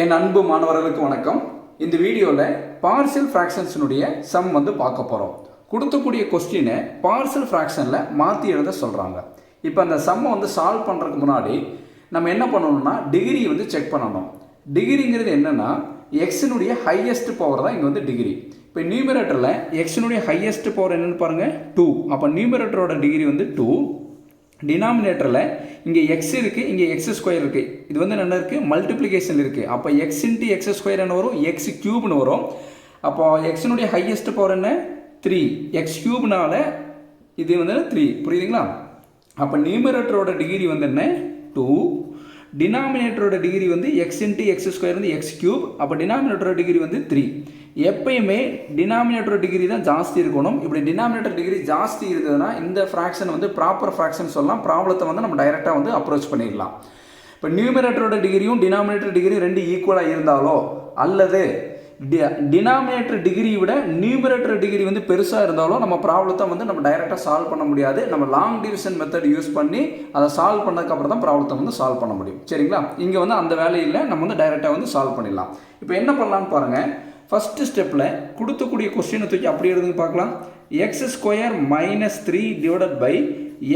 என் அன்பு மாணவர்களுக்கு வணக்கம். இந்த வீடியோவில் பார்ஷியல் ஃப்ராக்ஷன்ஸினுடைய சம் பார்க்க போகிறோம். கொடுக்கக்கூடிய கொஸ்டினை பார்ஷியல் ஃப்ராக்ஷனில் மாற்றி எழுத சொல்கிறாங்க. இப்போ அந்த சம்மை சால்வ் பண்ணுறதுக்கு முன்னாடி நம்ம என்ன பண்ணணும்னா டிகிரி செக் பண்ணணும். டிகிரிங்கிறது என்னென்னா எக்ஸினுடைய ஹையஸ்ட் பவர் தான் இங்கே டிகிரி. இப்போ நியூமரேட்டரில் எக்ஸினுடைய ஹையஸ்ட் பவர் என்னென்னு பாருங்கள் 2. அப்போ நியூமரேட்டரோட டிகிரி 2. டினாமினேட்டரில் இங்கே எக்ஸ் இருக்குது, இங்கே எக்ஸ் ஸ்கொயர் இருக்குது. இது என்ன இருக்குது, மல்டிப்ளிகேஷன் இருக்குது. அப்போ எக்ஸ் இன்ட்டு எக்ஸ் ஸ்கொயர் என்ன வரும், எக்ஸ் கியூப்னு வரும். அப்போ எக்ஸினுடைய ஹையஸ்ட் பவர் என்ன 3. எக்ஸ் கியூப்னால இது 3. புரியுதுங்களா? அப்போ நியூமரேட்டரோட டிகிரி என்ன 2. டினாமினேட்டரோட degree x into x square x cube. அப்போ டினாமினேட்டரோட டிகிரி 3. எப்பயுமே டினாமினேட்டர் டிகிரி தான் ஜாஸ்தி இருக்கணும். இப்படி டினாமினேட்டர் டிகிரி ஜாஸ்தி இருந்ததுன்னா இந்த ஃப்ராக்ஷன் ப்ராப்பர் ஃப்ராக்ஷன் சொல்லலாம். ப்ராப்ளத்தை நம்ம டைரெக்டாக அப்ரோச் பண்ணிடலாம். இப்போ நியூமரேட்டரோட டிகிரியும் டினாமினேட்டர் டிகிரி ரெண்டு ஈக்குவலாக இருந்தாலோ அல்லது டினாமினேட்டர் டிகிரி விட நியூமரேட்டர் டிகிரி பெருசாக இருந்தாலும் நம்ம ப்ராப்ளத்தை நம்ம டைரெக்டாக சால்வ் பண்ண முடியாது. நம்ம லாங் டிவிஷன் மெத்தட் யூஸ் பண்ணி அதை சால்வ் பண்ணதுக்கப்புறம் தான் ப்ராப்ளத்தை சால்வ் பண்ண முடியும். சரிங்களா? இங்கே அந்த வேலையில் நம்ம டைரெக்டாக சால்வ் பண்ணிடலாம். இப்போ என்ன பண்ணலான்னு பாருங்கள். ஃபஸ்ட்டு ஸ்டெப்பில் கொடுக்கக்கூடிய கொஸ்டினை தூக்கி அப்படி எழுதுங்க பார்க்கலாம். X square minus 3 divided by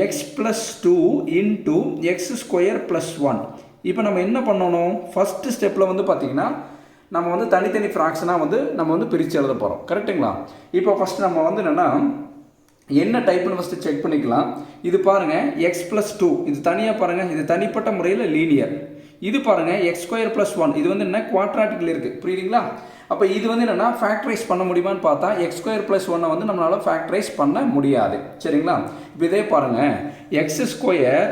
X plus 2 into X square plus 1. இப்போ நம்ம என்ன பண்ணணும், ஃபஸ்ட்டு ஸ்டெப்பில் பார்த்தீங்கன்னா நம்ம தனித்தனி ஃப்ராக்ஷனாக நம்ம பிரித்து எழுத போகிறோம். கரெக்டுங்களா? இப்போ ஃபஸ்ட்டு நம்ம என்னென்னா என்ன டைப்னு ஃபஸ்ட்டு செக் பண்ணிக்கலாம். இது பாருங்கள் எக்ஸ் ப்ளஸ் 2, இது தனியாக பாருங்கள், இது தனிப்பட்ட முறையில் லீனியர். இது பாருங்கள் எக்ஸ் ஸ்கொயர் ப்ளஸ் 1, இது என்ன குவாட்ராட்டிக்கில் இருக்குது. புரியுதுங்களா? அப்போ இது என்னென்னா ஃபேக்டரைஸ் பண்ண முடியுமான்னு பார்த்தா எக்ஸ் ஸ்கொயர் ப்ளஸ் 1 நம்மளால் ஃபேக்டரைஸ் பண்ண முடியாது. சரிங்களா? இப்போ இதே பாருங்கள் எக்ஸ் ஸ்கொயர்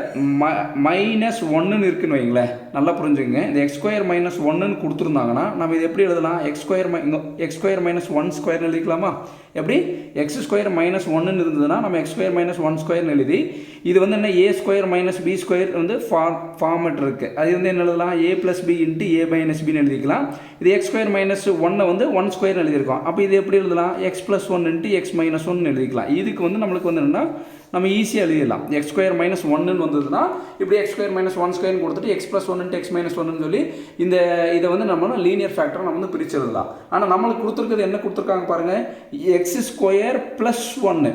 மைனஸ் 1ன்னு இருக்குன்னு வைங்களேன். நல்லா புரிஞ்சுங்க. இந்த எக்ஸ் ஸ்கொயர் மைனஸ் 1ன்னு கொடுத்துருந்தாங்கன்னா நம்ம இது எப்படி எழுதலாம், எக்ஸ் ஸ்கொயர் மைனஸ் 1 ஸ்கொயர்னு எழுதிக்கலாமா? எப்படி எக்ஸ் ஸ்கொயர் மைனஸ் 1ன்னு இருந்ததுன்னா நம்ம எக்ஸ் ஸ்கொயர் மைனஸ் 1 ஸ்கொயர்னு எழுதி இது என்ன a square minus b square format இருக்குது. அது என்ன எழுதலாம், a plus b into a minus பின்னு எழுதிக்கலாம். இது எக்ஸ் ஸ்கொயர் மைனஸ் 1 1 ஸ்கொயர் எழுதியிருக்கோம். அப்போ இது எப்படி எழுதலாம், X plus 1 into x minus 1 எழுதிக்கலாம். இதுக்கு நம்மளுக்கு என்னென்னா நம்ம ஈஸியாக எழுதிடலாம். எக்ஸ் ஸ்கொயர் மைனஸ் 1ன்னு வந்ததுன்னா இப்படி எக்ஸ் ஸ்கொயர் மைனஸ் 1 ஸ்கொயர்னு கொடுத்துட்டு x plus 1 into x minus 1ன்னு சொல்லி இதை நம்ம லீனியர் ஃபேக்டரை நம்ம பிரித்து எழுதலாம். ஆனால் நம்மளுக்கு கொடுத்துருக்கிறது என்ன கொடுத்துருக்காங்க பாருங்கள், எக்ஸ் ஸ்கொயர் ப்ளஸ் 1.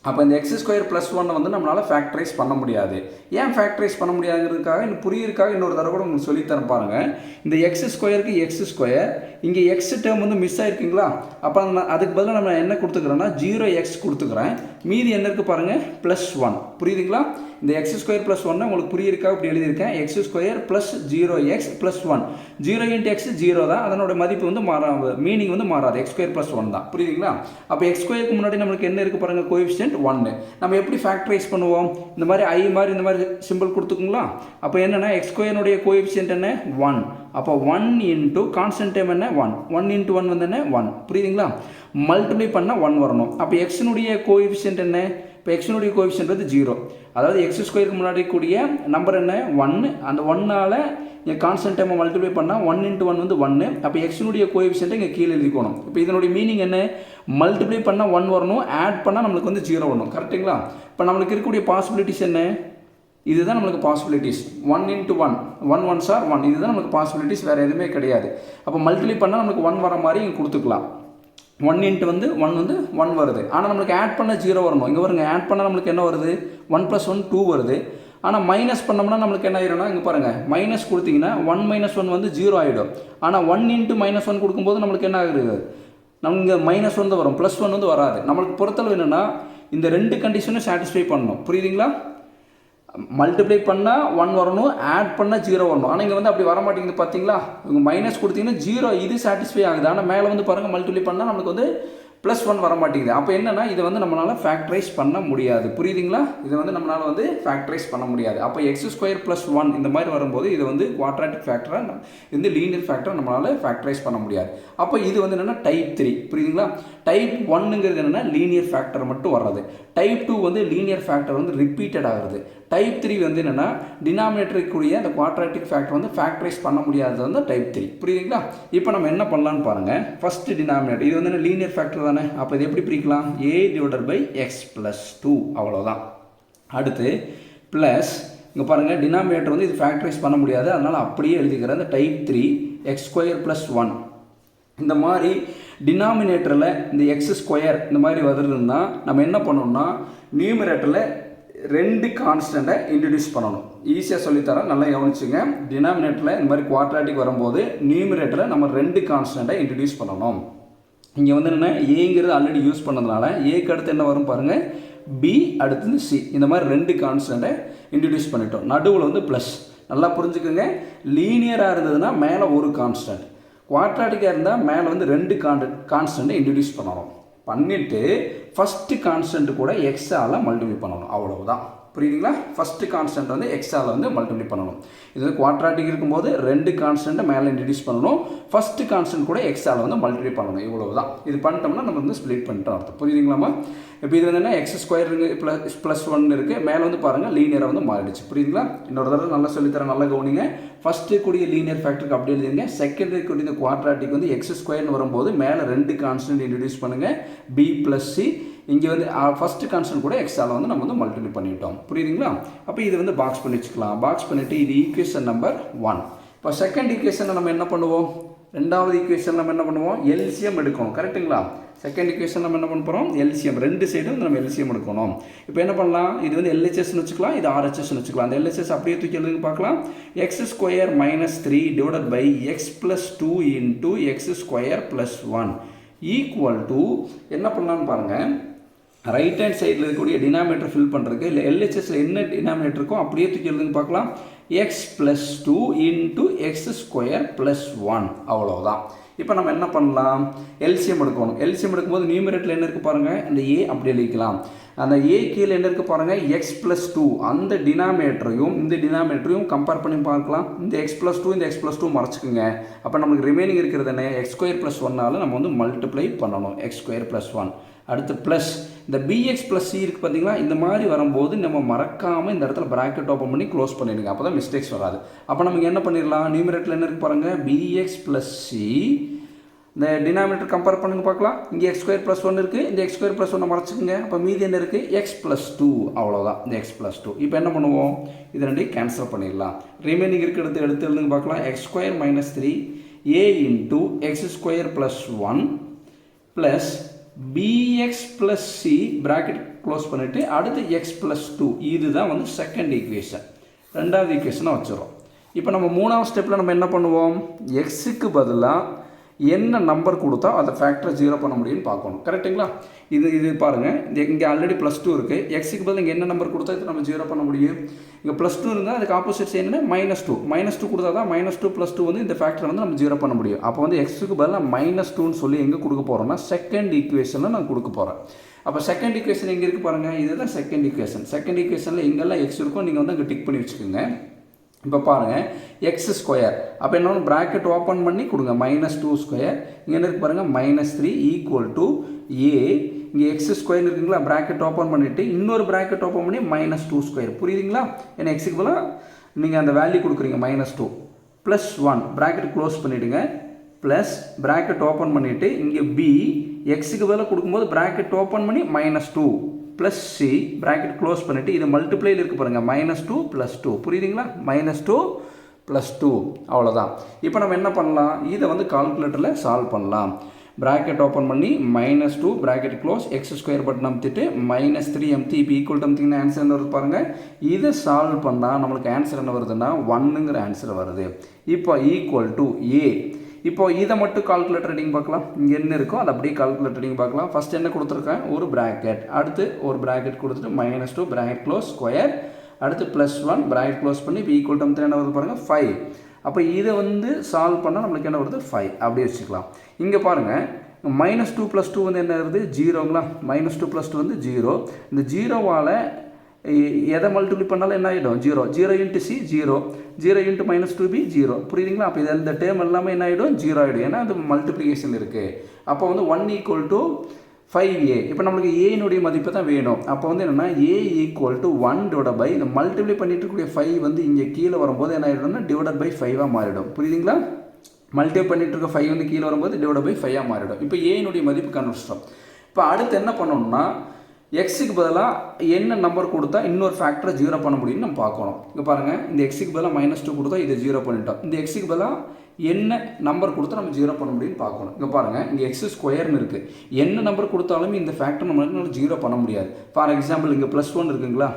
அப்போ இந்த எக்ஸ் ஸ்கொயர் ப்ளஸ் 1 நம்மளால் ஃபேக்டரைஸ் பண்ண முடியாது. ஏன் ஃபேக்டரைஸ் பண்ண முடியாதுங்கிறதுக்காக இன்னும் புரியுறதுக்காக இன்னொரு தடவை கூட உங்களுக்கு சொல்லித்தரேன் பாருங்கள். இந்த எக்ஸ் ஸ்கொயருக்கு எக்ஸ் ஸ்கொயர் இங்கே எக்ஸ் டேர்ம் மிஸ் ஆகிருக்குங்களா? அப்போ அதுக்கு பதிலாக நம்ம என்ன கொடுத்துக்கிறோன்னா 0x கொடுத்துக்கிறேன். மீதி என்ன இருக்குது பாருங்கள், ப்ளஸ் 1. புரியுதுங்களா? இந்த எக்ஸ் ஸ்கொயர் ப்ளஸ் 1 உங்களுக்கு புரியிருக்காக இப்படி எழுதியிருக்கேன். X square plus 0x plus 1. 0 into X 0 தான், அதனோட மதிப்பு மாறாது, மீனிங் மாறாது. எக்ஸ் ஸ்கொயர் ப்ளஸ் 1 தான். புரியுதுங்களா? அப்போ எக்ஸ் ஸ்கொயருக்கு முன்னாடி நம்மளுக்கு என்ன இருக்குது பாருங்கள், கோஎஃபிஷியன்ட் 1. நம்ம எப்படி ஃபேக்டரைஸ் பண்ணுவோம், இந்த மாதிரி ஐ மாதிரி இந்த மாதிரி சிம்பிள் கொடுத்துக்குங்களா? அப்போ என்னென்னா எக்ஸ் ஸ்கொயருடைய கோஎஃபிஷியன்ட் என்ன 1. அப்போ 1 இன்ட்டு கான்ஸ்டன்ட் டைம் என்ன 1. 1 இன்ட்டு 1 என்ன 1. புரியுதுங்களா? மல்டிப்ளை பண்ணால் 1 வரணும். அப்போ எக்ஸினுடைய கோஎஃபிஷியன்ட் என்ன, இப்போ எக்ஸினுடைய கோஎஃபிஷியன்ட் 0. அதாவது எக்ஸ் ஸ்கொயருக்கு முன்னாடி கூடிய நம்பர் என்ன 1. அந்த 1ஆல் இங்கே கான்ஸ்டன்ட் டைமை மல்டிப்ளை பண்ணால் 1 இன்ட்டு 1 1. அப்போ எக்ஸினுடைய கோஎஃபிஷியன்ட்டை இங்கே கீழே எழுதிக்கணும். இப்போ இதனுடைய மீனிங் என்ன, மல்டிப்ளை பண்ணால் 1 வரணும், ஆட் பண்ணால் நம்மளுக்கு 0 வரணும். கரெக்டுங்களா? இப்போ நம்மளுக்கு இருக்கக்கூடிய பாசிபிலிட்டிஸ் என்ன, இதுதான் நம்மளுக்கு பாசிபிலிட்டிஸ். 1 into 1 1 1s are 1. இதுதான் நம்மளுக்கு பாசிபிலிட்டிஸ், வேறு எதுவுமே கிடையாது. அப்போ மல்டிப்ளை பண்ணால் நம்மளுக்கு 1 வர மாதிரி இங்கே கொடுத்துக்கலாம். 1 இன்ட்டு 1 1 வருது. ஆனால் நம்மளுக்கு ஆட் பண்ண 0 வரணும். இங்கே வருங்க, ஆட் பண்ணால் நம்மளுக்கு என்ன வருது, 1 + 1 2 வருது. ஆனால் மைனஸ் பண்ணோம்னா நம்மளுக்கு என்ன ஆயிரும்னா, இங்கே பாருங்கள் மைனஸ் கொடுத்தீங்கன்னா 1 - 1 0 ஆகிடும். ஆனால் 1 இன்ட்டு -1 கொடுக்கும்போது நம்மளுக்கு என்ன ஆகுது, நம்ம இங்கே -1 தான் வரும், +1 வராது. நம்மளுக்கு பொறுத்தளவு என்னென்னா இந்த ரெண்டு கண்டிஷனும் சாட்டிஸ்ஃபை பண்ணணும். புரியுதுங்களா? மல்டிப்ளை பண்ணால் 1 வரணும், ஆட் பண்ணால் 0 வரணும். ஆனால் இங்கே அப்படி வர மாட்டேங்குது. பார்த்தீங்களா? இவங்க மைனஸ் கொடுத்தீங்கன்னா 0 இது சாட்டிஸ்ஃபை ஆகுது. ஆனால் மேலே பாருங்கள் மல்டிப்ளை பண்ணால் நம்மளுக்கு +1 வர மாட்டேங்குது. அப்போ என்னென்னா இதை நம்மளால் ஃபேக்டரைஸ் பண்ண முடியாது. புரியுதுங்களா? இதை நம்மளால் ஃபேக்டரைஸ் பண்ண முடியாது. அப்போ எக்ஸ் ஸ்கொயர் ப்ளஸ் 1 இந்த மாதிரி வரும்போது இது குவாட்ராட்டிக் ஃபேக்டராக லீனியர் ஃபேக்டரை நம்மளால் ஃபேக்டரைஸ் பண்ண முடியாது. அப்போ இது என்னென்னா டைப் 3. புரியுதுங்களா? டைப் 1ங்கிறது என்னென்னா லீனியர் ஃபேக்டர் மட்டும் வர்றது. டைப் 2 லீனியர் ஃபேக்டர் ரிப்பீட்டட் ஆகுறது. டைப் 3 என்னென்னா டினாமினேட்டருக்குரிய அந்த குவாட்ராட்டிக் ஃபேக்டர் ஃபேக்டரைஸ் பண்ண முடியாதது டைப் 3. புரியுதுங்களா? இப்போ நம்ம என்ன பண்ணலான்னு பாருங்கள். ஃபஸ்ட்டு டினாமினேட்டர் இது லீனியர் ஃபேக்டர் தானே. அப்போ இது எப்படி பிரிக்கலாம், a / x + 2 அவ்வளோதான். அடுத்து ப்ளஸ் இங்கே பாருங்கள் டினாமினேட்டர் வந்து இது ஃபேக்டரைஸ் பண்ண முடியாது, அதனால் அப்படியே எழுதிக்கிறேன். இந்த டைப் 3 எக்ஸ் ஸ்கொயர் ப்ளஸ் 1 இந்த மாதிரி டினாமினேட்டரில் இந்த எக்ஸ் ஸ்கொயர் இந்த மாதிரி வருதுன்னா நம்ம என்ன பண்ணணும்னா நியூமரேட்டரில் 2 கான்ஸ்டண்ட்டை இன்ட்ரடியூஸ் பண்ணணும். ஈஸியாக சொல்லித்தரேன், நல்லா கவனிச்சுங்க. டினாமினேட்டரில் இந்த மாதிரி குவாட்ராட்டிக் வரும்போது நியூமரேட்டரில் நம்ம 2 கான்ஸ்டண்ட்டை இன்ட்ரடியூஸ் பண்ணணும். இங்கே வந்து என்ன ஏங்கிறது ஆல்ரெடி யூஸ் பண்ணதுனால ஏக்கு அடுத்து என்ன வரும் பாருங்கள், பி அடுத்து சி, இந்த மாதிரி 2 கான்ஸ்டண்ட்டை இன்ட்ரடியூஸ் பண்ணிட்டோம். நடுவில் வந்து ப்ளஸ். நல்லா புரிஞ்சுக்கோங்க, லீனியராக இருந்ததுன்னா மேலே ஒரு கான்ஸ்டன்ட், குவாட்ராட்டிக்காக இருந்தால் மேலே வந்து 2 கான்ஸ்டண்ட்டை இன்ட்ரடியூஸ் பண்ணணும். பண்ணிவிட்டு ஃபஸ்ட்டு கான்ஸ்டன்ட் கூட எக்ஸால் மல்டிப்ளை பண்ணணும், அவ்வளவுதான். புரியுதுங்களா? ஃபஸ்ட்டு கான்ஸ்டன்ட் வந்து எக்ஸால் வந்து மல்டிப்ளை பண்ணணும். இது வந்து குவாட்ராட்டிக் இருக்கும்போது 2 கான்ஸ்டன்ட்டை மேலே இன்ட்ரடியூஸ் பண்ணணும், ஃபஸ்ட்டு கான்ஸ்டன்ட் கூட எக்ஸால் வந்து மல்டிப்ளை பண்ணணும், இவ்வளவு தான். இது பண்ணிட்டோம்னா நம்ம வந்து ஸ்ப்ளிட் பண்ணிட்டோம் அர்த்தம். புரியுதுங்களாமா? இப்போ இது வந்து என்ன எக்ஸ் ஸ்கொயர் ப்ளஸ் 1 இருக்குது, மேலே வந்து பாருங்கள் லீனியராக வந்து மாறிடுச்சு. புரியுதுங்களா? இன்னொரு தடவை நல்லா சொல்லித்தரேன், நல்லா கவனிங்க. ஃபஸ்ட்டு கூடிய லீனியர் ஃபேக்டருக்கு அப்படி எழுதிங்க. செகண்டரி கூடிய இந்த குவாட்ராட்டிக் வந்து எக்ஸ் ஸ்கொயர்னு வரும்போது மேலே 2 கான்ஸ்டன்ட் இன்ட்ரடியூஸ் பண்ணுங்கள், பி ப்ளஸ் சி. இங்கே வந்து ஃபஸ்ட்டு கான்ஸ்டன்ட் கூட எக்ஸால் வந்து நம்ம வந்து மல்டிப்ளை பண்ணிட்டோம். புரியுதுங்களா? அப்போ இது வந்து பாக்ஸ் பண்ணி வச்சுக்கலாம். பாக்ஸ் பண்ணிவிட்டு இது ஈக்குவேஷன் நம்பர் 1. இப்போ செகண்ட் ஈக்குவேஷனில் நம்ம என்ன பண்ணுவோம், ரெண்டாவது ஈக்குவேஷன் நம்ம என்ன பண்ணுவோம், எல்சிஎம் எடுக்கணும். கரெக்டுங்களா? செகண்ட் ஈக்குவேஷன் நம்ம என்ன பண்ண போகிறோம், எல்சிஎம். 2 சைடும் வந்து நம்ம எல்சிஎம் எடுக்கணும். இப்போ என்ன பண்ணலாம், இது வந்து எல்ஹெச்எஸ்ன்னு வச்சுக்கலாம், இது ஆர்ஹெச்எஸ்ன்னு வச்சுக்கலாம். அந்த எல்ஹெச்எஸ் அப்படியே தூக்கி எழுதுங்க பார்க்கலாம். X square minus 3 divided by X plus 2 into X square plus 1 equal to என்ன பண்ணலான்னு பாருங்கள். ரைட் ஹேண்ட் சைடில் இருக்கக்கூடிய டினாமினேட்டர் ஃபில் பண்ணுறதுக்கு இல்லை எல்ஹெச்எஸில் என்ன டினாமினேட்டர் இருக்கோ அப்படியே தூக்கி எழுதுங்க பார்க்கலாம். X plus 2 into X square plus 1 அவ்வளோதான். இப்போ நம்ம என்ன பண்ணலாம், எல்சிஎம் எடுக்கணும். எல்சிஎம் எடுக்கும்போது நியூமரேட்டரில் என்ன இருக்குது பாருங்கள், இந்த ஏ அப்படி எழுதிக்கலாம். அந்த ஏ கீழே என்ன இருக்குது பாருங்கள், எக்ஸ் ப்ளஸ் 2. அந்த டினாமினேட்டரையும் இந்த டினாமினேட்டரையும் கம்பேர் பண்ணி பார்க்கலாம். இந்த எக்ஸ் ப்ளஸ் 2 இந்த எக்ஸ் ப்ளஸ் 2 மறைச்சிக்குங்க. அப்போ நமக்கு ரிமைனிங் இருக்கிறது என்ன, எக்ஸ் ஸ்கொயர் ப்ளஸ் 1ஆல் நம்ம வந்து மல்டிப்ளை பண்ணணும், எக்ஸ் ஸ்கொயர் ப்ளஸ் 1. அடுத்து ப்ளஸ் இந்த பிஎக்ஸ் ப்ளஸ் சி இருக்குது பார்த்தீங்களா, இந்த மாதிரி வரும்போது நம்ம மறக்காமல் இந்த இடத்துல ப்ராக்கெட் ஓப்பன் பண்ணி க்ளோஸ் பண்ணிடுங்க, அப்போ தான் மிஸ்டேக்ஸ் வராது. அப்போ நமக்கு என்ன பண்ணிடலாம், நியூமரேட்டரில் என்ன இருக்குது பாருங்கள், பிஎக்ஸ் ப்ளஸ் சி. இந்த டினாமினேட்டர் கம்பேர் பண்ணுங்க பார்க்கலாம். இங்கே எக்ஸ் ஸ்கொயர் ப்ளஸ் 1 இருக்குது, இந்த எக்ஸ் ஸ்கொயர் ப்ளஸ் 1 மறைச்சிக்கோங்க. அப்போ மீதி என்ன இருக்குது, எக்ஸ் ப்ளஸ் 2 அவ்வளோதான். இந்த எக்ஸ் ப்ளஸ் 2. இப்போ என்ன பண்ணுவோம், இது ரெண்டையும் கேன்சல் பண்ணிடலாம். ரிமைனிங் இருக்கிறது எடுத்து எழுதுங்க பார்க்கலாம். X square minus 3 a into X square plus 1 plus bx plus c bracket close பண்ணிவிட்டு அடுத்து x plus 2. இதுதான் வந்து செகண்ட் ஈக்குவேஷன். ரெண்டாவது ஈக்குவேஷனாக வச்சுருவோம். இப்போ நம்ம மூணாவது ஸ்டெப்பில் நம்ம என்ன பண்ணுவோம், எக்ஸுக்கு பதிலாக என்ன நம்பர் கொடுத்தா அதை ஃபேக்டரை 0 பண்ண முடியும்னு பார்க்கணும். கரெக்டுங்களா? இது பாருங்கள், இங்கே ஆல்ரெடி ப்ளஸ் 2 இருக்குது. எக்ஸுக்கு பதில் இங்கே என்ன நம்பர் கொடுத்தா இது நம்ம 0 பண்ண முடியும். இங்கே ப்ளஸ் 2 இருந்தால் அதுக்கு ஆப்போசிட் சைடு என்ன, -2. -2 கொடுத்தா தான் -2 + 2 வந்து இந்த ஃபேக்டரை வந்து நம்ம 0 பண்ண முடியும். அப்போ வந்து எக்ஸுக்கு பதிலாக -2ன்னு சொல்லி எங்கே கொடுக்க போகிறோம்னா செகண்ட் ஈக்குவேஷனில் நான் கொடுக்க போகிறேன். அப்போ செகண்ட் ஈக்குவேஷன் எங்கே இருக்குது பாருங்கள், இதுதான் செகண்ட் ஈக்குவேஷன். செகண்ட் ஈக்குவேஷனில் எங்கெல்லாம் எக்ஸ் இருக்கும் நீங்கள் வந்து அங்கே டிக் பண்ணி வச்சுக்கோங்க. இப்போ பாருங்கள், எக்ஸ் ஸ்கொயர். அப்போ என்ன ப்ராக்கெட் ஓப்பன் பண்ணி கொடுங்க, -2 ஸ்கொயர். இங்கே என்ன இருக்குது பாருங்கள், -3 ஈக்குவல் டு ஏ. இங்கே எக்ஸ் ஸ்கொயர் இருக்குங்களா, ப்ராக்கெட் ஓப்பன் பண்ணிவிட்டு இன்னொரு ப்ராக்கெட் ஓப்பன் பண்ணி -2 ஸ்கொயர். புரியுதுங்களா? ஏன்னா எக்ஸுக்கு பதிலாக நீங்கள் அந்த வேல்யூ கொடுக்குறீங்க -2 ப்ளஸ் 1 ப்ராக்கெட் க்ளோஸ் பண்ணிவிடுங்க. ப்ளஸ் ப்ராக்கெட் ஓப்பன் பண்ணிவிட்டு இங்கே பி எக்ஸுக்கு பதிலாக கொடுக்கும்போது ப்ராக்கெட் ஓப்பன் பண்ணி -2 ப்ளஸ் சி ப்ராக்கெட் க்ளோஸ் பண்ணிவிட்டு இது மல்டிப்ளையில் இருக்குது பாருங்கள், -2 + 2. புரியுதுங்களா? -2 + 2 அவ்வளோதான். இப்போ நம்ம என்ன பண்ணலாம், இதை வந்து கால்குலேட்டரில் சால்வ் பண்ணலாம். ப்ராக்கெட் ஓப்பன் பண்ணி -2 bracket close, x square button அமுத்திட்டு -3 அமுத்தி இப்போ ஈக்குவல் டு அமுத்திங்கன்னா ஆன்சர் என்ன வருது பாருங்கள். இதை சால்வ் பண்ணால் நம்மளுக்கு ஆன்சர் என்ன வருதுன்னா 1ங்கிற ஆன்சர் வருது. இப்போ ஈக்குவல் டு ஏ. இப்போ இதை மட்டும் கால்குலேட்டர் ரீடிங் பார்க்கலாம். இங்கே என்ன இருக்கோ அதை அப்படியே கால்குலேட்டர் ரீடிங் பார்க்கலாம். ஃபஸ்ட் என்ன கொடுத்துருக்கேன், ஒரு ப்ராக்கெட், அடுத்து ஒரு ப்ராக்கெட் கொடுத்துட்டு -2 ப்ராக்கெட் க்ளோஸ் ஸ்கொயர், அடுத்து +1 ப்ராக்கெட் க்ளோஸ் பண்ணி இப்போ ஈக்குவல் டு என்ன வருது பாருங்கள் 5. அப்போ இதை வந்து சால்வ் பண்ணால் நம்மளுக்கு என்ன வருது 5 அப்படியே வச்சுக்கலாம். இங்கே பாருங்கள், -2 + 2 வந்து என்ன வருது 0ங்களா. -2 + 2 வந்து 0. இந்த 0வால் எதை மல்டிப்ளை பண்ணாலும் என்ன ஆகிடும் 0. 0 × c 0, 0 × -2b 0. புரியுதுங்களா? அப்போ இந்த டேர்ம் எல்லாமே என்ன ஆகிடும் 0 ஆகிடும். ஏன்னா அது மல்டிப்ளிகேஷன் இருக்குது. அப்போ வந்து 1 = 5a. இப்போ நம்மளுக்கு ஏனுடைய மதிப்பு தான் வேணும். அப்போ வந்து என்னென்னா a = 1 இந்த மல்டிப்ளை பண்ணிட்டு இருக்கக்கூடிய 5 வந்து இங்கே கீழே வரும்போது என்ன ஆகிடும்னா /5ஆக மாறிடும். புரியுதுங்களா? மல்டிப்ளை பண்ணிட்டு இருக்க 5 வந்து கீழே வரும்போது /5ஆக மாறிடும். இப்போ ஏனுடைய மதிப்பு கண்டுபிடிச்சிட்டோம். இப்போ அடுத்து என்ன பண்ணணும்னா எக்ஸுக்கு பதிலாக என்ன நம்பர் கொடுத்தா இன்னொரு ஃபேக்டரை ஜீரோ பண்ண முடியும்னு நம்ம பார்க்கணும். இங்கே பாருங்கள், இந்த எக்ஸுக்கு பதிலாக -2 கொடுத்தா இதை ஜீரோ பண்ணிட்டோம். இந்த எக்ஸுக்கு பதிலாக என்ன நம்பர் கொடுத்தா நம்ம ஜீரோ பண்ண முடியும்னு பார்க்கணும். இங்கே பாருங்கள், இங்கே x² இருக்குது. என்ன நம்பர் கொடுத்தாலுமே இந்த ஃபேக்டர் நம்மளால ஜீரோ பண்ண முடியாது. ஃபார் எக்ஸாம்பிள் இங்கே +1 இருக்குங்களா,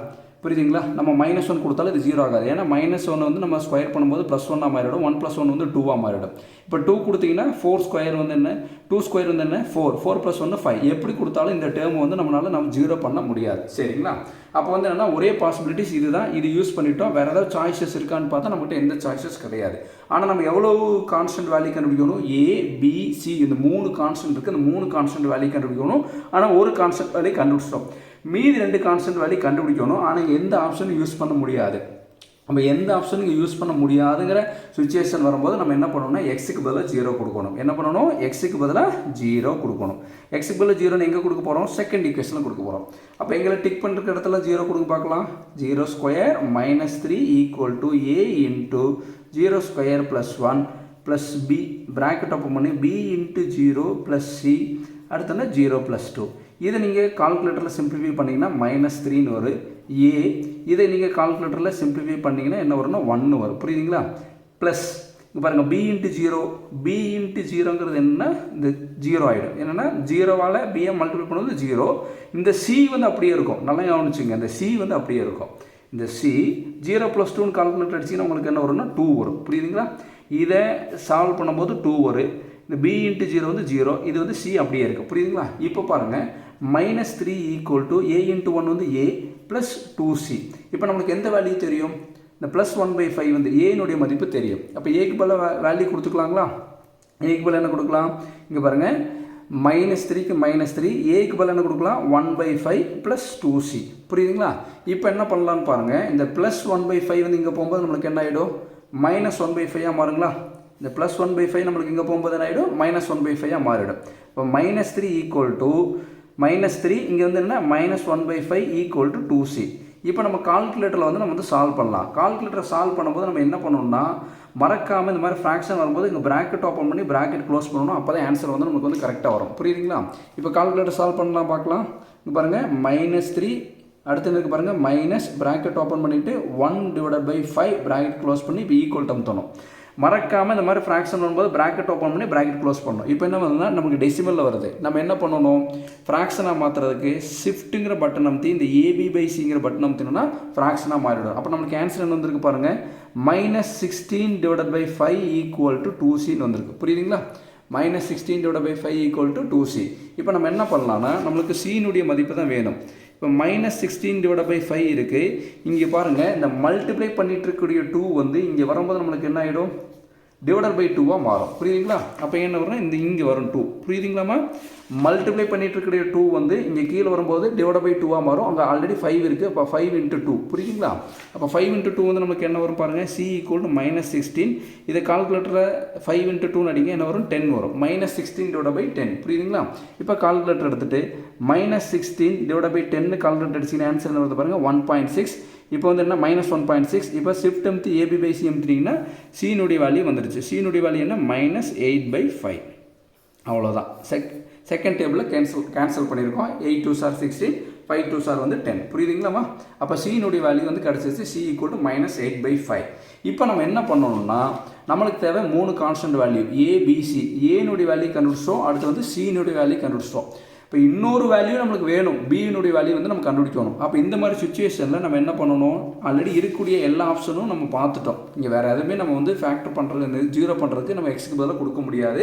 புரியுதுங்களா? நம்ம -1 கொடுத்தாலும் இது ஜீரோ ஆகாது. ஏன்னா -1 வந்து நம்ம ஸ்கொயர் பண்ணும்போது +1 மாறிடும். 1 + 1 வந்து 2 மாறிடும். இப்போ 2 கொடுத்தீங்கன்னா 4² வந்து என்ன, 2² வந்து என்ன, 4 + 1 5. எப்படி கொடுத்தாலும் இந்த டேர்ம் வந்து நம்ம ஜீரோ பண்ண முடியாது. சரிங்களா? அப்போ வந்து என்னன்னா ஒரே பாசிபிலிட்டிஸ் இதுதான். இது யூஸ் பண்ணிட்டோம். வேறு ஏதாவது சாய்ஸஸ் இருக்கான்னு பார்த்தா நம்மகிட்ட எந்த சாய்ஸஸ் கிடையாது. ஆனால் நம்ம எவ்வளவு கான்ஸ்டன்ட் வேல்யூ கண்டுபிடிக்கணும்? A, B, C இந்த 3 கான்ஸ்டன்ட் இருக்குது. இந்த 3 கான்ஸ்டன்ட் வேல்யூ கண்டுபிடிக்கணும். ஆனால் ஒரு கான்ஸ்டன்ட் வேல்யூ கண்டுபிடிச்சிட்டோம். மீதி 2 கான்ஸ்டன்ட் வேல்யூ கண்டுபிடிக்கணும். ஆனால் எந்த ஆப்ஷனும் யூஸ் பண்ண முடியாது. நம்ம எந்த ஆப்ஷனுக்கு யூஸ் பண்ண முடியாதுங்கிற சுச்சுவேஷன் வரும்போது நம்ம என்ன பண்ணணும்னா எக்ஸுக்கு பதிலாக 0 கொடுக்கணும். என்ன பண்ணணும்? எக்ஸுக்கு பதிலாக 0 கொடுக்கணும். எக்ஸுக்கு பதிலாக 0 எங்கே கொடுக்க போகிறோம்? செகண்ட் ஈக்குவேஷனில் கொடுக்க போகிறோம். அப்போ எங்களை டிக் பண்ணுற இடத்துல 0 கொடுக்க பார்க்கலாம். 0² -3 = A × 0² + 1 + B ப்ராக்கெட் ஓப்பன் பண்ணி B × 0 + C அடுத்தனா 0 + 2. இதை நீங்கள் கால்குலேட்டரில் சிம்பிளிஃபை பண்ணிங்கன்னா -3ன்னு வரும். A இதை நீங்கள் கால்குலேட்டரில் சிம்பிளிஃபை பண்ணிங்கன்னா என்ன வரும்னா 1 வரும். புரியுதுங்களா? ப்ளஸ் இங்கே பாருங்கள் B × 0. B × 0ங்கிறது என்னென்னா இந்த 0 ஆகிடும். என்னென்னா 0வால் பியை மல்டிப்ளை பண்ணுவது 0. இந்த C வந்து அப்படியே இருக்கும். நல்லா கவனிச்சுங்க, இந்த C வந்து அப்படியே இருக்கும். இந்த C 0 + 2ன்னு கால்குலேட்டர் அடிச்சிங்கன்னா உங்களுக்கு என்ன வரும்னா 2 வரும். புரியுதுங்களா? இதை சால்வ் பண்ணும்போது 2 வரும். இந்த B × 0 வந்து 0. இது வந்து C அப்படியே இருக்குது. புரியுதுங்களா? இப்போ பாருங்கள், -3 = A × 1 வந்து A + 2C. இப்போ நம்மளுக்கு எந்த வேல்யூ தெரியும்? இந்த +1/5 வந்து ஏனுடைய மதிப்பு தெரியும். அப்போ ஏக்கு பதிலாக வேல்யூ கொடுத்துக்கலாங்களா? ஏக்கு பதிலாக என்ன கொடுக்கலாம்? இங்கே பாருங்கள், -3க்கு -3, ஏக்கு பதிலாக என்ன கொடுக்கலாம்? 1/5 + 2C. புரியுதுங்களா? இப்போ என்ன பண்ணலான்னு பாருங்கள், இந்த +1/5 வந்து இங்கே போகும்போது நம்மளுக்கு என்ன ஆகிடும்? -1/5 மாறுங்களா? இந்த +1/5 நம்மளுக்கு இங்கே போகும்போது என்ன ஆகிடும்? -1/5 மாறிடும். இப்போ -3 = -3 இங்கே வந்து என்ன -1/5 = 2C. இப்போ நம்ம கால்குலேட்டரில் வந்து நம்ம வந்து சால்வ் பண்ணலாம். கால்குலேட்டரை சால்வ் பண்ணும்போது நம்ம என்ன பண்ணணும்னா மறக்காமல் இந்த மாதிரி ஃப்ராக்ஷன் வரும்போது இங்கே ப்ராக்கெட் ஓப்பன் பண்ணி ப்ராக்கெட் க்ளோஸ் பண்ணணும். அப்போ தான் ஆன்சர் வந்து நமக்கு வந்து கரெக்டாக வரும். புரியுதுங்களா? இப்போ கால்குலேட்டர் சால்வ் பண்ணலாம், பார்க்கலாம். இங்கே பாருங்கள், -3 அடுத்து எனக்கு பாருங்கள் மைனஸ் ப்ராக்கெட் ஓப்பன் பண்ணிவிட்டு 1/5 ப்ராக்கெட் க்ளோஸ் பண்ணி இப்போ ஈக்குவல் டம் தரணும். மறக்காமல் இந்த மாதிரி ஃப்ராக்ஷன் வரும்போது ப்ராக்கெட் ஓப்பன் பண்ணி ப்ராக்கெட் க்ளோஸ் பண்ணணும். இப்போ என்ன வருதுன்னா நமக்கு டெசிமலில் வருது. நம்ம என்ன பண்ணணும்? ஃப்ராக்ஷனாக மாற்றுறதுக்கு ஷிஃப்ட்டுங்கிற பட்டன் அமுத்தி இந்த AB/Cங்கிற பட்டன் அமுத்தினோம்னா ஃப்ராக்ஷனாக மாறிடும். அப்போ நமக்கு ஆன்சர் என்ன வந்திருக்கு பாருங்கள், -16/5 = 2Cன்னு வந்திருக்கு. புரியுதுங்களா? -16/5 = 2C. இப்போ நம்ம என்ன பண்ணலான்னா நம்மளுக்கு C-னுடைய மதிப்பு தான் வேணும். இப்போ -16/5 இருக்குது. இங்கே பாருங்கள், இந்த மல்டிப்ளை பண்ணிட்டு இருக்கக்கூடிய 2 வந்து இங்கே வரும்போது நம்மளுக்கு என்ன ஆகிடும்? /2 மாறும். புரியுதுங்களா? அப்போ என்ன வரும்னா இந்த இங்கே வரும் 2. புரியுதுங்களாமா? மல்டிப்ளை பண்ணிட்டு இருக்கக்கூடிய 2 வந்து இங்கே கீழே வரும்போது /2 மாறும். அங்கே ஆல்ரெடி 5 இருக்குது. அப்போ 5 × 2. புரியுதுங்களா? அப்போ 5 × 2 வந்து நமக்கு என்ன வரும் பாருங்கள், C = -16. இதை கால்குலேட்டரில் 5 × 2ன்னு அடிங்க, என்ன வரும்? 10 வரும். -16/10. புரியுதுங்களா? இப்போ கால்குலேட்டர் எடுத்துகிட்டு -16/10 கால்குலேட்டர் அடிச்சிங்கன்னா ஆன்சர் என்ன வருது பாருங்கள், 1.6. இப்போ வந்து என்ன -1.6. இப்போ ஷிஃப்ட் அமுத்தி AB/C அமுத்தினீங்கன்னா C-னுடைய வேல்யூ வந்துருச்சு. C-னுடைய வேல்யூ என்ன? -8/5. அவ்வளோதான். செகண்ட் டேபிளில் கேன்சல் பண்ணியிருக்கோம். 8 2s are 16, 5 2s are வந்து 10. புரியுதுங்களாமா? அப்போ C-னுடைய வேல்யூ வந்து கிடச்சிச்சு. C = -8/5. இப்போ நம்ம என்ன பண்ணணும்னா நம்மளுக்கு தேவை 3 constant value A, B, C. ஏனுடைய வேல்யூ கண்டுபிடிச்சிட்டோம். அடுத்து வந்து C-னுடைய வேல்யூ கண்டுபிடிச்சிட்டோம். இப்போ இன்னொரு வேல்யூ நம்மளுக்கு வேணும். B-னுடைய வேல்யூ வந்து நம்ம கண்டுபிடிக்கணும். அப்போ இந்த மாதிரி சுச்சுவேஷனில் நம்ம என்ன பண்ணணும்? ஆல்ரெடி இருக்கக்கூடிய எல்லா ஆப்ஷனும் நம்ம பார்த்துட்டோம். இங்கே வேறு எதுவுமே நம்ம வந்து ஃபேக்டர் பண்ணுறது, ஜீரோ பண்ணுறதுக்கு நம்ம எக்ஸுக்கு பதிலாக கொடுக்க முடியாது.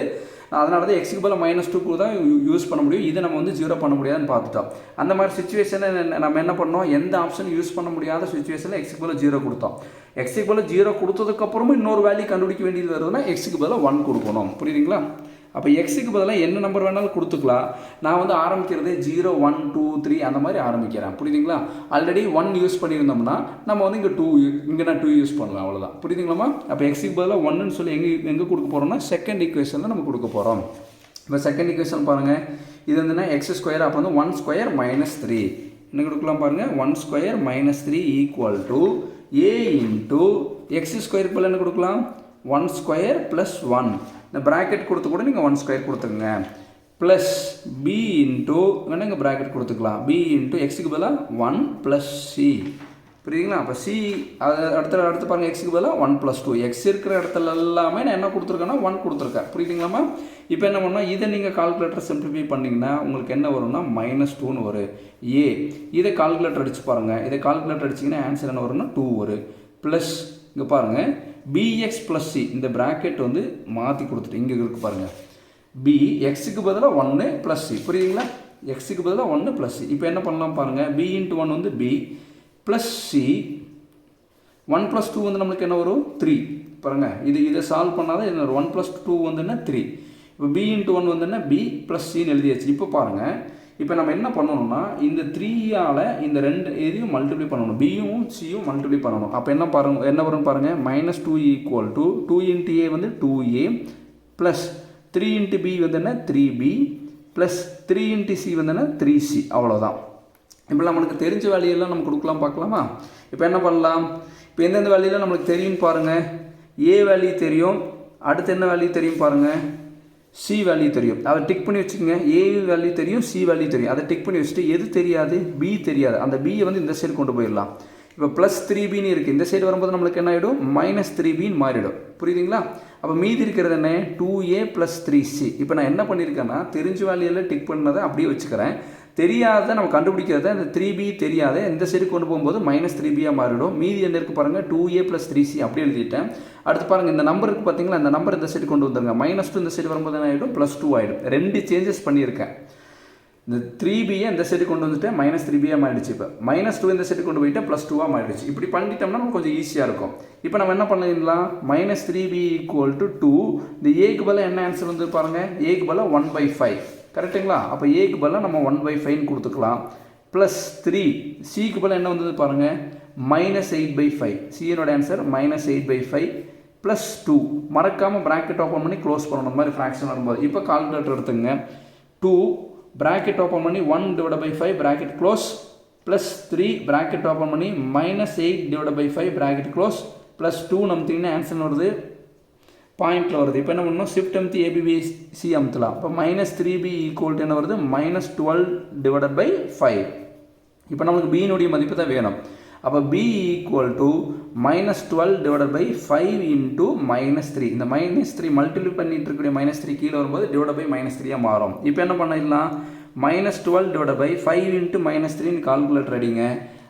அதனால தான் எக்ஸுக்கு பதிலாக -2 தான் யூஸ் பண்ண முடியும். இதை நம்ம வந்து ஜீரோ பண்ண முடியாதுன்னு பார்த்துட்டோம். அந்த மாதிரி சுச்சுவேஷனில் நம்ம என்ன பண்ணோம்? எந்த ஆப்ஷன் யூஸ் பண்ண முடியாத சுச்சுவேஷனில் எக்ஸுக்கு பதிலாக 0 கொடுத்தோம். எக்ஸுக்கு பதிலாக 0 கொடுத்ததுக்கப்புறமும் இன்னொரு வேல்யூ கண்டுபிடிக்க வேண்டியது வருதுன்னா எக்ஸுக்கு பதிலாக 1 கொடுக்கணும். புரியுதுங்களா? அப்போ எக்ஸுக்கு பதிலாக என்ன நம்பர் வேணாலும் கொடுத்துக்கலாம். நான் வந்து ஆரம்பிக்கிறது 0 1 2 3 அந்த மாதிரி ஆரம்பிக்கிறேன். புரியுதுங்களா? ஆல்ரெடி 1 யூஸ் பண்ணியிருந்தோம்னா நம்ம வந்து இங்கே 2 யூஸ் பண்ணலாம். அவ்வளோதான். புரியுதுங்களாமா? அப்போ எக்ஸுக்கு பதிலாக 1ன்னு சொல்லி எங்கே கொடுக்க போகிறோம்னா செகண்ட் ஈக்குவேஷனில் நம்ம கொடுக்க போகிறோம். இப்போ செகண்ட் ஈக்குவேஷன் பாருங்கள், இது வந்துன்னா x². அப்போ வந்து 1² -3 என்ன கொடுக்கலாம் பாருங்கள், 1² -3 = A × x² பதில் என்ன கொடுக்கலாம், 1² + 1. இந்த ப்ராக்கெட் கொடுத்து கூட நீங்கள் 1² கொடுத்துருங்க. ப்ளஸ் பி இன்ட்டு வேணா இங்கே ப்ராக்கெட் கொடுத்துக்கலாம், பி இன்ட்டு எக்ஸுக்கு பதிலாக 1 ப்ளஸ் சி. புரியுதுங்களா? அப்போ சி அடுத்து பாருங்கள், எக்ஸுக்கு பதிலாக 1 + 2. எக்ஸ் இருக்கிற இடத்துல எல்லாமே நான் என்ன கொடுத்துருக்கேன்னா 1 கொடுத்துருக்கேன். புரியுதுங்களாம்மா? இப்போ என்ன பண்ணால் இதை நீங்கள் கால்குலேட்டர் சிம்பிளிஃபை பண்ணிங்கன்னா உங்களுக்கு என்ன வரும்னா -2ன்னு வரும். ஏ இதை கால்குலேட்டர் அடித்து பாருங்கள், இதை கால்குலேட்டர் அடிச்சிங்கன்னா ஆன்சர் என்ன வரும்னா 2 வரும். ப்ளஸ் இங்கே பாருங்கள் பிஎக்ஸ் ப்ளஸ் சி, இந்த ப்ராக்கெட் வந்து மாற்றி கொடுத்துட்டு இங்கே இருக்கு பாருங்கள், பி எக்ஸுக்கு பதிலாக 1 ப்ளஸ் சி. புரியுதுங்களா? எக்ஸுக்கு பதிலாக 1 ப்ளஸ் சி. இப்போ என்ன பண்ணலாம் பாருங்கள், பி இன்ட்டு 1 வந்து பி ப்ளஸ் சி, 1 + 2 வந்து நம்மளுக்கு என்ன வரும் 3. பாருங்கள் இதை சால்வ் பண்ணாதான் என்ன வரும், 1 + 2 வந்துன்னா 3. இப்போ பி இன்ட்டு 1 வந்துன்னா பி ப்ளஸ் சின்னு எழுதியாச்சு. இப்போ பாருங்கள், இப்போ நம்ம என்ன பண்ணணும்னா இந்த 3ஆல் இந்த ரெண்டு இதையும் மல்டிப்ளை பண்ணணும், பியும் சியும் மல்டிப்ளை பண்ணணும். அப்போ என்ன வரும் பாருங்கள், -2 = 2 × a வந்து 2a ப்ளஸ் 3 × b வந்து என்ன 3b ப்ளஸ் 3 × c வந்து என்ன 3c. அவ்வளோதான். இப்போ நம்மளுக்கு தெரிஞ்ச வேலையெல்லாம் நம்ம கொடுக்கலாம், பார்க்கலாமா? இப்போ என்ன பண்ணலாம், இப்போ எந்தெந்த வேலையெல்லாம் நம்மளுக்கு தெரியும்னு பாருங்கள். ஏ வேல்யூ தெரியும், அடுத்து என்ன வேல்யூ தெரியும் பாருங்கள், சி வேல்யூ தெரியும். அதை டிக் பண்ணி வச்சுக்கோங்க. ஏ வேல்யூ தெரியும், சி வேல்யூ தெரியும். அதை டிக் பண்ணி வச்சுட்டு எது தெரியாது, பி தெரியாது. அந்த பியை வந்து இந்த சைடு கொண்டு போயிடலாம். இப்போ ப்ளஸ் 3bன்னு இருக்குது, இந்த சைடு வரும்போது நம்மளுக்கு என்ன ஆகிடும் -3bன்னு மாறிடும். புரியுதுங்களா? அப்போ மீதி இருக்கிறது என்ன 2a + 3c. இப்போ நான் என்ன பண்ணியிருக்கேன்னா தெரிஞ்ச வேல்யூவில் டிக் பண்ணதை அப்படியே வச்சுக்கிறேன். தெரியாத நம்ம கண்டுபிடிக்கிறத இந்த 3b தெரியாத இந்த சைடு கொண்டு போகும்போது -3bயாக மாறிடும். மீதி என்ன இருக்குது பாருங்கள், 2a + 3c அப்படி எழுதிட்டேன். அடுத்து பாருங்கள், இந்த நம்பருக்கு பார்த்தீங்களா, இந்த நம்பர் இந்த சைடு கொண்டு வந்துருங்க. -2 இந்த சைடு வரும்போது என்ன ஆகிடும் +2 ஆகிடும். 2 சேஞ்சஸ் பண்ணியிருக்கேன். இந்த 3bயை இந்த சைடு கொண்டு வந்துட்டேன், -3bயாக மாறிடுச்சு. இப்போ -2 இந்த சைடு கொண்டு போயிட்டு +2ஆக மாறிடுச்சு. இப்படி பண்ணிட்டோம்னா நமக்கு கொஞ்சம் ஈஸியாக இருக்கும். இப்போ நம்ம என்ன பண்ணிடலாம், -3b = 2. இந்த ஏக்கு பதிலாக என்ன ஆன்சர் வந்து பாருங்கள், ஏக்கு பதிலாக 1/5. கரெக்டுங்களா? அப்போ ஏக்கு பதிலாக நம்ம 1/5ன்னு கொடுத்துக்கலாம். ப்ளஸ் 3 சிக்கு பதிலாக என்ன வந்தது பாருங்கள், -8/5. சியோட ஆன்சர் -8/5 ப்ளஸ் 2. மறக்காமல் ப்ராக்கெட் ஓப்பன் பண்ணி க்ளோஸ் பண்ணணும் இந்த மாதிரி ஃப்ராக்ஷன் வரும்போது. இப்போ கால்குலேட்டர் எடுத்துங்க. 2 ப்ராக்கெட் ஓப்பன் பண்ணி 1/5 bracket close plus 3 bracket open பண்ணி -8/5 ப்ராக்கெட் க்ளோஸ் ப்ளஸ் 2 நமத்திங்கன்னா ஆன்சர் வருது, பாயிண்டில் வருது. இப்போ என்ன பண்ணணும், ஷிஃப்ட் அமுத்தி ஏபிபிசி அமுத்தலாம். இப்போ -3b = என்ன வருது, -12/5. இப்போ நமக்கு பியினுடைய மதிப்பு தான் வேணும். அப்போ b = -12/5 × -3. இந்த -3 மல்டிப்ளை பண்ணிட்டு இருக்கக்கூடிய -3 கீழே வரும்போது /-3 மாறும். இப்போ என்ன பண்ணிடலாம், -12/5 × -3 கால்குலேட்டர் அடிங்க.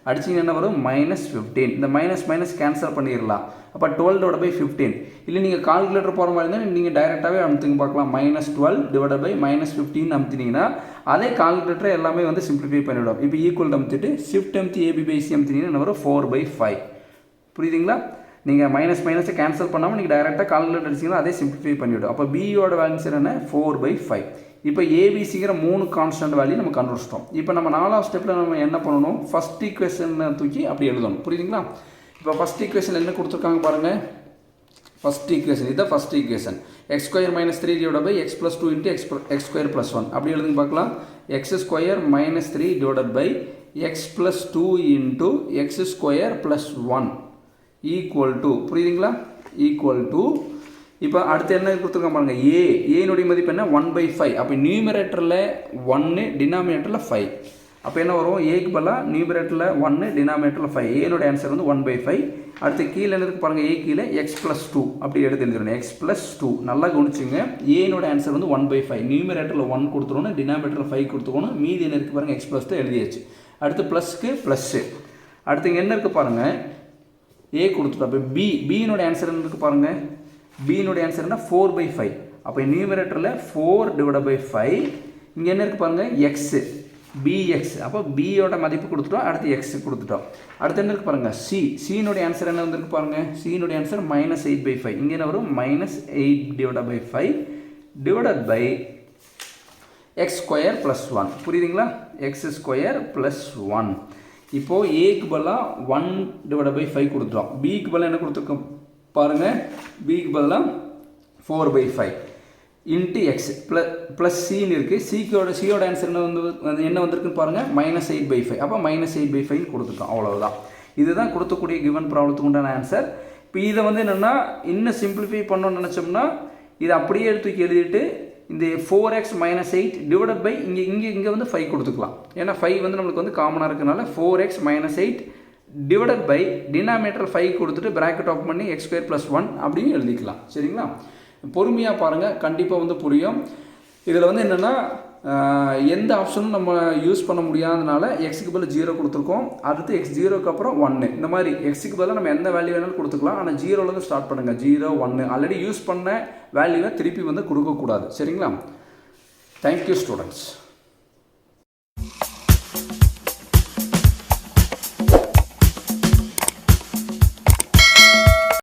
அடிச்சிங்கன்னா என்ன வரும், -15. இந்த மைனஸ் கேன்சல் பண்ணிடலாம். அப்போ 12/15. இல்லை நீங்கள் கால்குலேட்டர் போகிற மாதிரி இருந்தால் நீங்கள் டைரெக்டாகவே அமுத்துங்க பார்க்கலாம். -12/-15 அமுத்தினீங்கன்னா அதே கால்குலேட்டரை எல்லாமே வந்து சிம்பிளிஃபை பண்ணிவிடும். இப்போ ஈக்குவல் அமுத்திட்டு ஷிஃப்ட் அமுத்தி ஏபிபிசி அமுத்தினீங்கன்னா என்ன வரும், 4/5. புரியுதுங்களா? நீங்கள் மைனஸை கேன்சல் பண்ணாமல் நீங்கள் டைரெக்டாக கால்குலேட்டர் அடிச்சிங்கன்னா அதே சிம்பிளிஃபை பண்ணிவிடும். அப்போ பியோட ஆன்சர் என்ன 4/5. இப்போ ஏபிசிங்கிற 3 கான்ஸ்டன்ட் வேல்யூ நம்ம கண்டுபிடிச்சிட்டோம். இப்போ நம்ம 4வது ஸ்டெப்பில் நம்ம என்ன பண்ணணும், ஃபஸ்ட் ஈக்குவேஷனை தூக்கி அப்படி எழுதணும். புரியுதுங்களா? இப்போ ஃபஸ்ட் ஈக்குவேஷன் என்ன கொடுத்துருக்காங்க பாருங்கள், ஃபஸ்ட் ஈக்குவேஷன் இதுதான் first equation. x² - 3 / x + 2 × x² + 1 அப்படி எழுதுங்க பார்க்கலாம். x² - 3 / x + 2 × x² + 1 = புரியுதுங்களா, = இப்போ அடுத்து என்ன கொடுத்துருக்காங்க பாருங்கள், ஏனுடைய மதிப்பு என்ன 1/5. அப்போ நியூமரேட்டரில் 1 டினாமினேட்டரில் 5. அப்போ என்ன வரும், ஏக்கு பதிலாக நியூமரேட்டரில் 1 டினாமினேட்டரில் 5. ஏனுடைய ஆன்சர் வந்து 1/5. அடுத்து கீழே என்ன இருக்குது பாருங்கள், ஏ கீழே x + 2 அப்படி எழுதிருக்கணும். x + 2 நல்லா கவனிச்சுங்க. ஏனுடைய ஆன்சர் வந்து 1/5. நியூமரேட்டரில் 1 கொடுத்துருவோம், டினாமினேட்டரில் 5 கொடுத்துக்கணும். மீதி என்ன இருக்குது பாருங்கள், x + 2 எழுதியாச்சு. அடுத்து ப்ளஸ்க்கு ப்ளஸ்ஸு. அடுத்து இங்கே என்ன இருக்குது பாருங்கள், ஏ கொடுத்துட்டோம். அப்போ பியினுடைய ஆன்சர் என்ன இருக்குது பாருங்கள், பியினுடைய ஆன்சர் என்ன 4/5. அப்போ நியூமரேட்டரில் 4/5. இங்கே என்ன இருக்குது பாருங்கள், எக்ஸு bx. அப்போ பியோட மதிப்பு கொடுத்துட்டோம், அடுத்து x கொடுத்துட்டோம். அடுத்து என்ன இருக்குது பாருங்கள், சியினுடைய ஆன்சர் என்ன வந்துருக்கு பாருங்கள், சியினுடைய ஆன்சர் -8/5. இங்கே என்ன வரும், -8/5 x² + 1. புரியுதுங்களா, x² + 1. இப்போது ஏக்கு பதிலாக 1/5 கொடுத்துட்டோம். பிக்கு பதிலாக என்ன கொடுத்துருக்கோம் பாருங்கள், பிக்கு பதிலாக 4/5 × x ப்ளஸ் சின்னு இருக்குது. சியோட ஆன்சர் என்ன வந்திருக்குன்னு பாருங்கள், -8/5. அப்போ -8/5 கொடுத்துட்டோம். அவ்வளோதான். இதுதான் கொடுத்தக்கூடிய கிவன் ப்ராப்ளத்துக்கு உண்டான ஆன்சர். இப்போ இதை வந்து என்னென்னா இன்னும் சிம்பிளிஃபை பண்ணணும்னு நினச்சோம்னா இதை அப்படியே எடுத்து எழுதிட்டு இந்த 4x மைனஸ் 8 டிவைடட் பை இங்கே வந்து 5 கொடுத்துக்கலாம். ஏன்னா 5 வந்து நம்மளுக்கு வந்து காமனாக இருக்கனால 4x minus 8 divided by denominator 5 கொடுத்துட்டு ப்ராக்கெட் ஆஃப் பண்ணி x ஸ்கொயர் ப்ளஸ் 1 அப்படின்னு எழுதிக்கலாம். சரிங்களா? பொறுமையாக பாருங்கள், கண்டிப்பாக வந்து புரியும். இதில் வந்து என்னென்னா எந்த ஆப்ஷனும் நம்ம யூஸ் பண்ண முடியாதனால எக்ஸுக்கு பதில் 0 கொடுத்துருக்கோம். அடுத்து x 0க்கு அப்புறம் 1 இந்த மாதிரி எக்ஸுக்கு பதிலாக நம்ம எந்த வேல்யூ வேணாலும் கொடுத்துக்கலாம். ஆனால் 0லேருந்து ஸ்டார்ட் பண்ணுங்கள். 0 1 ஆல்ரெடி யூஸ் பண்ண வேல்யூவை திருப்பி வந்து கொடுக்கக்கூடாது. சரிங்களா? Thank you students.